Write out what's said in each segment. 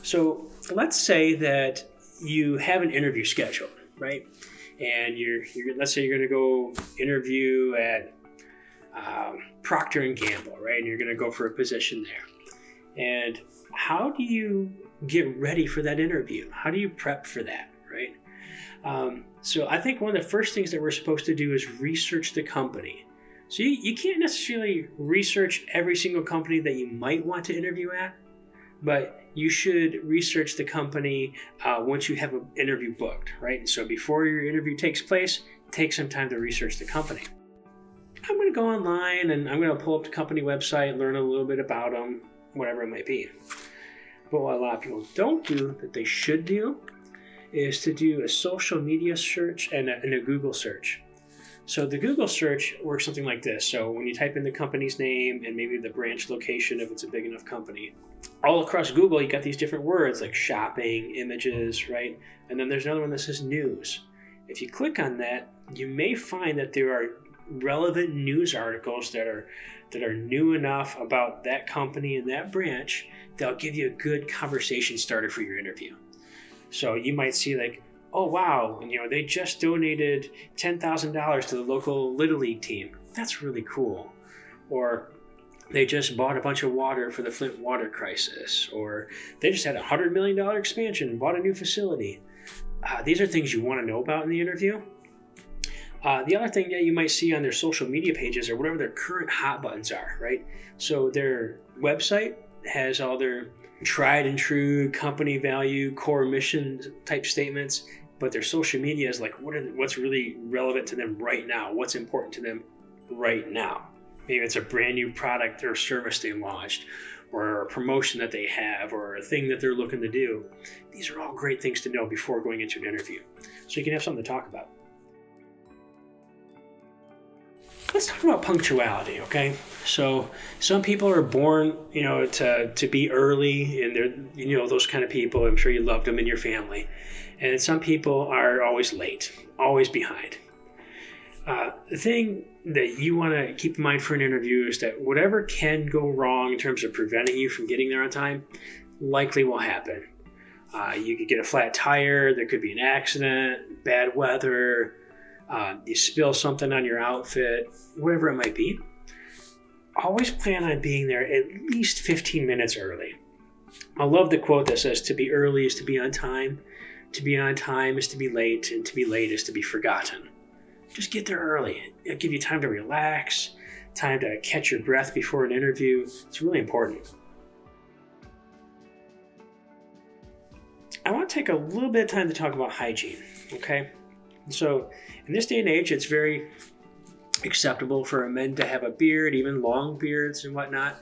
So let's say that you have an interview scheduled, right? And let's say you're going to go interview at Procter and Gamble, right? And you're going to go for a position there. And how do you get ready for that interview? How do you prep for that, right? So I think one of the first things that we're supposed to do is research the company. So you can't necessarily research every single company that you might want to interview at, but you should research the company once you have an interview booked, right? So before your interview takes place, take some time to research the company. I'm going to go online and I'm going to pull up the company website, learn a little bit about them, whatever it might be. But what a lot of people don't do that they should do is to do a social media search and a Google search. So the Google search works something like this. So when you type in the company's name and maybe the branch location, if it's a big enough company, all across Google, you got these different words like shopping, images, right? And then there's another one that says news. If you click on that, you may find that there are relevant news articles that are new enough about that company and that branch that'll give you a good conversation starter for your interview. So you might see like, oh wow, they just donated $10,000 to the local Little League team. That's really cool. Or they just bought a bunch of water for the Flint water crisis. Or they just had a $100 million expansion and bought a new facility. These are things you want to know about in the interview. The other thing that you might see on their social media pages or whatever their current hot buttons are, right? So their website has all their tried and true company value, core mission type statements, but their social media is like, what's really relevant to them right now? What's important to them right now? Maybe it's a brand new product or service they launched, or a promotion that they have, or a thing that they're looking to do. These are all great things to know before going into an interview, so you can have something to talk about. Let's talk about punctuality, okay? So some people are born, to be early, and they're, those kind of people. I'm sure you loved them in your family. And some people are always late, always behind. The thing that you want to keep in mind for an interview is that whatever can go wrong in terms of preventing you from getting there on time likely will happen. You could get a flat tire, there could be an accident, bad weather, you spill something on your outfit, whatever it might be. Always plan on being there at least 15 minutes early. I love the quote that says, to be early is to be on time. To be on time is to be late, and to be late is to be forgotten. Just get there early. It'll give you time to relax, time to catch your breath before an interview. It's really important. I want to take a little bit of time to talk about hygiene, okay? So in this day and age, it's very acceptable for men to have a beard, even long beards and whatnot,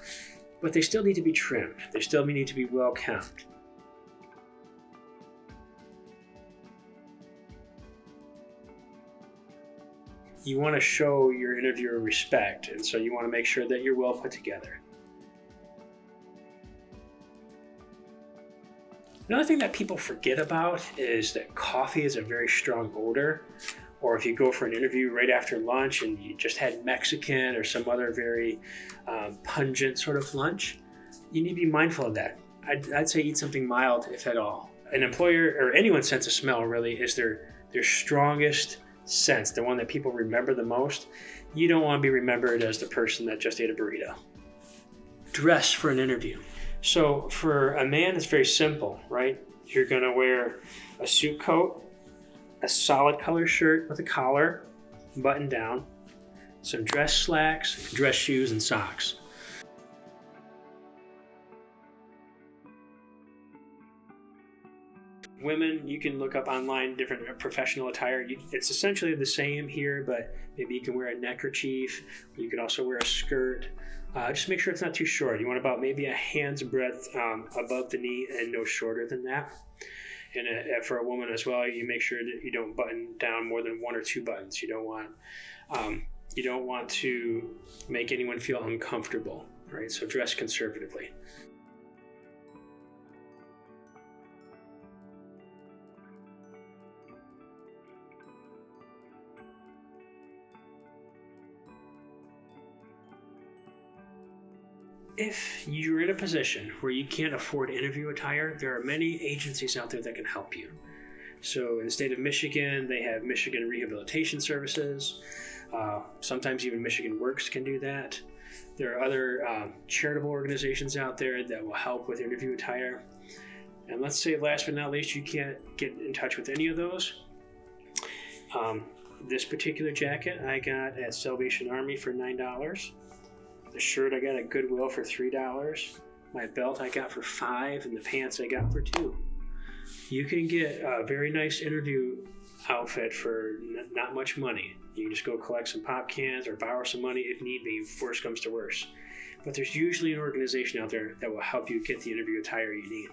but they still need to be trimmed. They still need to be well kept. You want to show your interviewer respect, and so you want to make sure that you're well put together. Another thing that people forget about is that coffee is a very strong odor. Or if you go for an interview right after lunch and you just had Mexican or some other very pungent sort of lunch, you need to be mindful of that. I'd say eat something mild, if at all. An employer or anyone's sense of smell really is their strongest sense, the one that people remember the most. You don't want to be remembered as the person that just ate a burrito. Dress for an interview. So for a man, it's very simple, right? You're going to wear a suit coat, a solid color shirt with a collar, button down, some dress slacks, dress shoes, and socks. Women, you can look up online different professional attire. It's essentially the same here, but maybe you can wear a neckerchief. You can also wear a skirt. Just make sure it's not too short. You want about maybe a hand's breadth above the knee and no shorter than that. And for a woman as well, you make sure that you don't button down more than one or two buttons. You don't want to make anyone feel uncomfortable, right? So dress conservatively. If you're in a position where you can't afford interview attire, there are many agencies out there that can help you. So in the state of Michigan, they have Michigan Rehabilitation Services. Sometimes even Michigan Works can do that. There are other charitable organizations out there that will help with interview attire. And let's say last but not least, you can't get in touch with any of those. This particular jacket I got at Salvation Army for $9. The shirt I got at Goodwill for $3. My belt I got for $5, and the pants I got for $2. You can get a very nice interview outfit for not much money. You can just go collect some pop cans or borrow some money if need be, if worse comes to worse. But there's usually an organization out there that will help you get the interview attire you need.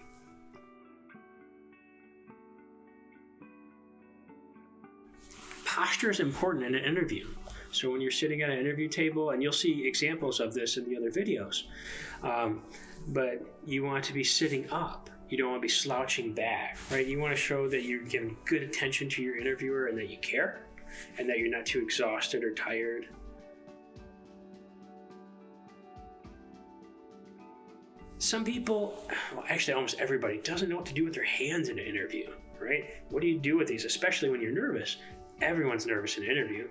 Posture is important in an interview. So when you're sitting at an interview table, and you'll see examples of this in the other videos, but you want to be sitting up. You don't want to be slouching back, right? You want to show that you're giving good attention to your interviewer and that you care and that you're not too exhausted or tired. Some people, well, actually almost everybody, doesn't know what to do with their hands in an interview, right? What do you do with these, especially when you're nervous? Everyone's nervous in an interview.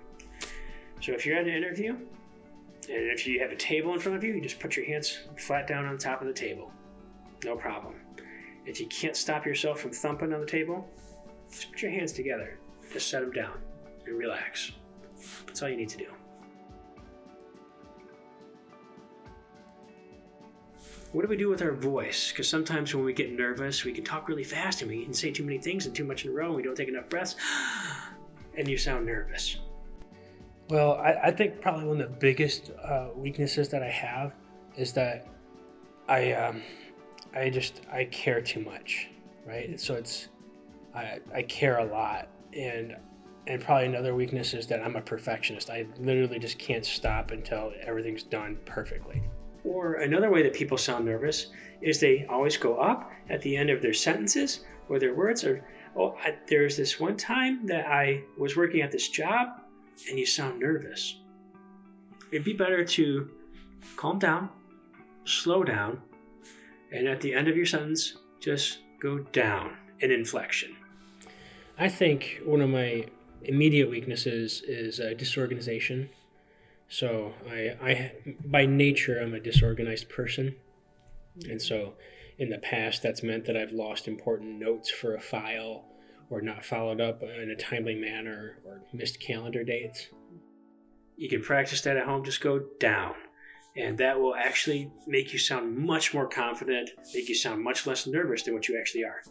So if you're at an interview, and if you have a table in front of you, you just put your hands flat down on top of the table. No problem. If you can't stop yourself from thumping on the table, just put your hands together. Just set them down and relax. That's all you need to do. What do we do with our voice? Because sometimes when we get nervous, we can talk really fast and we can say too many things and too much in a row and we don't take enough breaths and you sound nervous. Well, I think probably one of the biggest weaknesses that I have is that I care too much, right? So I care a lot, and probably another weakness is that I'm a perfectionist. I literally just can't stop until everything's done perfectly. Or another way that people sound nervous is they always go up at the end of their sentences or their words. There's this one time that I was working at this job and you sound nervous. It'd be better to calm down, slow down, and at the end of your sentence, just go down in inflection. I think one of my immediate weaknesses is disorganization. So I by nature, I'm a disorganized person. And so in the past, that's meant that I've lost important notes for a file or not followed up in a timely manner or missed calendar dates. You can practice that at home. Just go down. And that will actually make you sound much more confident, make you sound much less nervous than what you actually are.